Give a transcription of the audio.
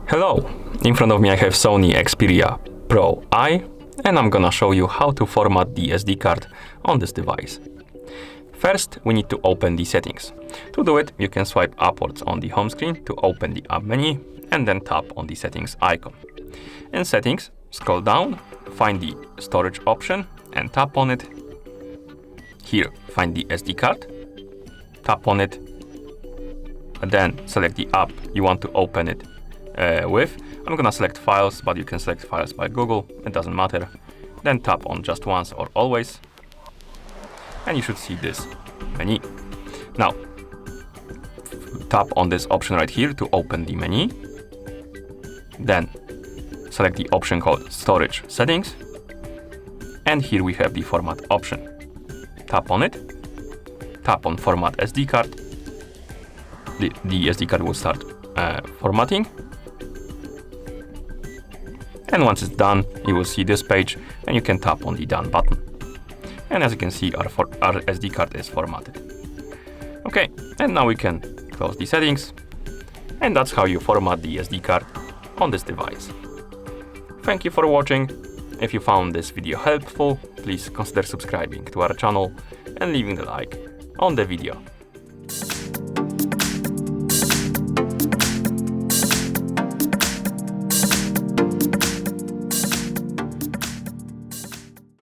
Hello! In front of me I have SONY Xperia Pro-I, and I'm gonna show you how to format the SD card on this device. First, we need to open the settings. To do it, you can swipe upwards on the home screen to open the app menu, and then tap on the settings icon. In settings, scroll down, find the storage option, and tap on it. Here, find the SD card, tap on it, and then select the app you want to open it with. I'm gonna select files, but you can select files by Google, it doesn't matter. Then tap on just once or always, and you should see this menu. Now, tap on this option right here to open the menu. Then select the option called Storage Settings, and here we have the Format option. Tap on it, tap on Format SD card. The SD card will start formatting. And once it's done, you will see this page, and you can tap on the Done button. And as you can see, our SD card is formatted. Okay, and now we can close the settings. And that's how you format the SD card on this device. Thank you for watching. If you found this video helpful, please consider subscribing to our channel and leaving a like on the video.